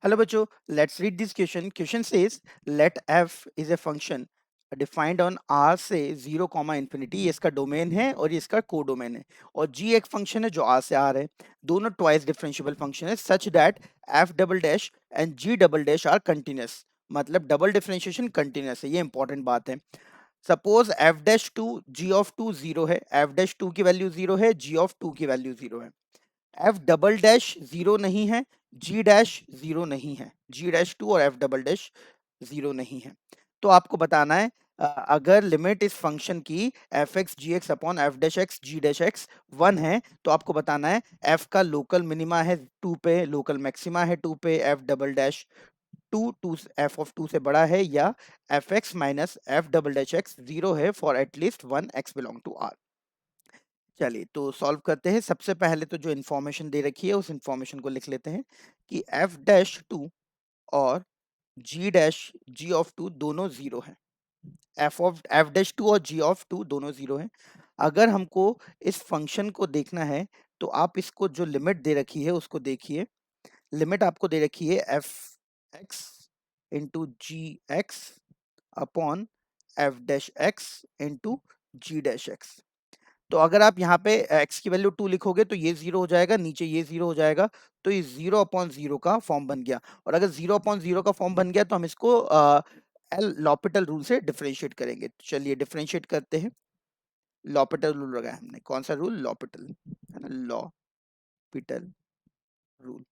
Hello बच्चों, let's read this question. Question says let f is a function defined on R से 0, infinity, ये इसका domain है और ये इसका को डोमेन है, और g एक फंक्शन है जो R से R है, दोनों ट्वाइस डिफरेंशिएबल फंक्शन है such that f double dash and g double dash are continuous, मतलब डबल डिफरेंशिएशन कंटिन्यूस है, ये इंपॉर्टेंट बात है। Suppose f dash two g of two 0 है, f डैश टू की वैल्यू 0 है, g ऑफ टू की वैल्यू 0 है, एफ डबल डैश जीरो नहीं है, जी डैश जीरो नहीं है, जी डैश टू और एफ डबल डैश जीरो नहीं है। तो आपको बताना है अगर लिमिट इस फंक्शन की F X G X upon F dash X G dash X 1 है तो आपको बताना है एफ का लोकल मिनिमा है 2 पे, लोकल मैक्सिमा है 2 पे, F double dash two F of 2 से बड़ा है, या F X minus F double dash X 0 है for at least 1 X belong to R. चलिए तो सॉल्व करते हैं। सबसे पहले तो जो इन्फॉर्मेशन दे रखी है उस इन्फॉर्मेशन को लिख लेते हैं कि एफ डैश टू और जी डैश जी ऑफ टू दोनों जीरो है, एफ डैश टू और जी ऑफ टू दोनों जीरो है। अगर हमको इस फंक्शन को देखना है तो आप इसको जो लिमिट दे रखी है उसको देखिए। लिमिट आपको दे रखी है F X into G X upon F dash X into G dash X. तो अगर आप यहाँ पे x की वैल्यू 2 लिखोगे तो ये 0 हो जाएगा, नीचे ये 0 हो जाएगा, तो ये 0 अपॉन 0 का फॉर्म बन गया। और अगर 0 अपॉन 0 का फॉर्म बन गया तो हम इसको एल लॉपिटल रूल से डिफरेंशिएट करेंगे। तो चलिए डिफरेंशिएट करते हैं। लॉपिटल रूल लगाया हमने, कौन सा रूल? लॉपिटल, है ना, लॉपिटल रूल।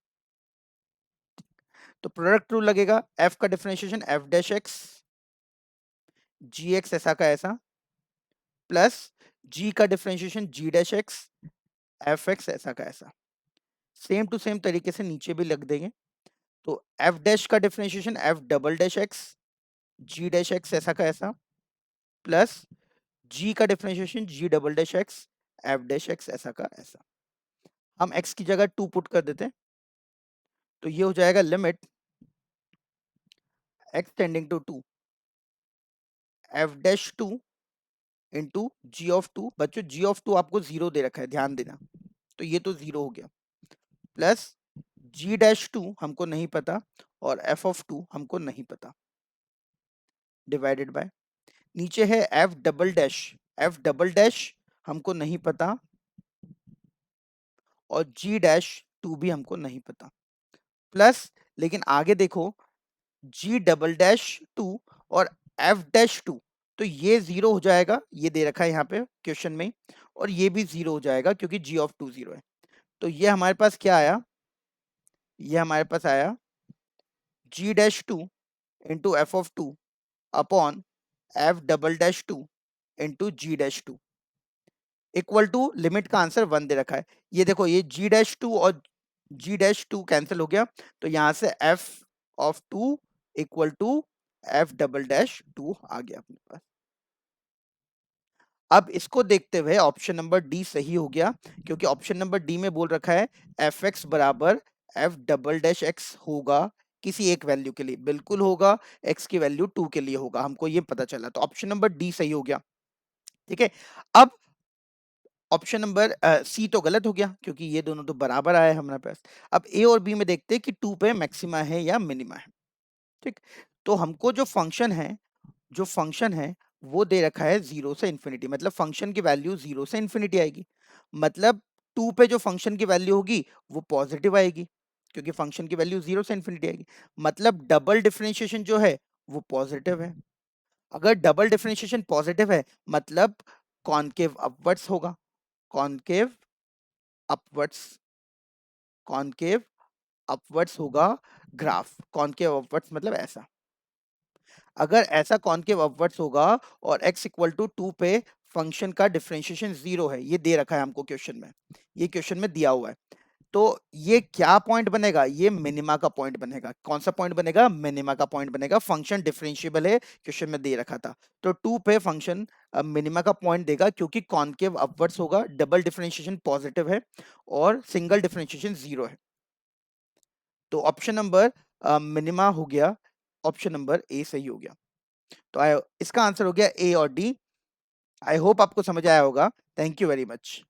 तो प्रोडक्ट रूल लगेगा, f का differentiation f dash X G x ऐसा का ऐसा, प्लस g का differentiation g dash X F x ऐसा का ऐसा। सेम टू सेम तरीके से नीचे भी लग देंगे। तो एफ डैश का differentiation F double dash X G dash X ऐसा का ऐसा, प्लस जी का differentiation G double dash X F dash X ऐसा का ऐसा। हम एक्स की जगह 2 पुट कर देते हैं तो ये हो जाएगा limit X tending to 2 F dash two into G of two. बच्चों जी ऑफ टू आपको 0 दे रखा है, ध्यान देना, तो ये तो 0 हो गया, प्लस जी डैश टू हमको नहीं पता और एफ ऑफ टू हमको नहीं पता, डिवाइडेड बाय नीचे है एफ डबल डैश हमको नहीं पता और जी डैश टू भी हमको नहीं पता, प्लस लेकिन आगे देखो जी डबल डैश टू और एफ डैश टू, तो ये 0 हो जाएगा, ये दे रखा है यहाँ पे क्वेश्चन में, और ये भी 0 हो जाएगा क्योंकि जी ऑफ टू 0 है। तो ये हमारे पास क्या आया? ये हमारे पास आया G dash two into F of two upon F double dash two into G dash two equal to, limit का आंसर 1 दे रखा है। ये देखो ये जी डैश टू और जी डैश टू कैंसिल हो गया, तो यहां से F of two equal to F double dash two आ गया अपने पास। अब इसको देखते हुए ऑप्शन नंबर डी सही हो गया, क्योंकि ऑप्शन नंबर डी में बोल रखा है एफ एक्स बराबर एफ डबल डैश एक्स होगा किसी एक वैल्यू के लिए, बिल्कुल होगा, एक्स की वैल्यू 2 के लिए होगा, हमको ये पता चला, तो ऑप्शन नंबर डी सही हो गया। ठीक है, अब ऑप्शन नंबर सी तो गलत हो गया क्योंकि ये दोनों तो बराबर आए हमारे पास। अब ए और बी में देखते हैं कि 2 पे मैक्सिमा है या मिनिमा है। ठीक, तो हमको जो फंक्शन है वो दे रखा है 0 से इन्फिनिटी, मतलब फंक्शन की वैल्यू 0 से इन्फिनिटी आएगी, मतलब 2 पे जो फंक्शन की वैल्यू होगी वो पॉजिटिव आएगी क्योंकि फंक्शन की वैल्यू 0 से इन्फिनिटी आएगी, मतलब डबल डिफरेंशिएशन जो है वो पॉजिटिव है। अगर डबल डिफरेंशिएशन पॉजिटिव है मतलब कॉनकेव अपवर्ड्स होगा, कॉनकेव अपवर्ड्स, कॉनकेव अपवर्ड्स होगा ग्राफ, कॉनकेव अपवर्ड्स मतलब ऐसा। अगर ऐसा कॉनकेव अपवर्ड्स होगा और x इक्वल टू 2 पे फंक्शन का डिफरेंशिएशन 0 है, ये दे रखा है हमको क्वेश्चन में, ये क्वेश्चन में दिया हुआ है, तो ये क्या पॉइंट बनेगा? ये मिनिमा का पॉइंट बनेगा। कौन सा पॉइंट बनेगा? मिनिमा का पॉइंट बनेगा। फंक्शन डिफरेंशिएबल है, क्वेश्चन में दे रखा था, तो 2 पे फंक्शन मिनिमा का पॉइंट देगा क्योंकि कॉनकेव अपवर्ड्स होगा, डबल डिफरेंशिएशन पॉजिटिव है और सिंगल डिफरेंशिएशन 0 है। तो ऑप्शन नंबर मिनिमा हो गया, ऑप्शन नंबर ए सही हो गया। तो इसका आंसर हो गया ए और डी। आई होप आपको समझ आया होगा। Thank you very much.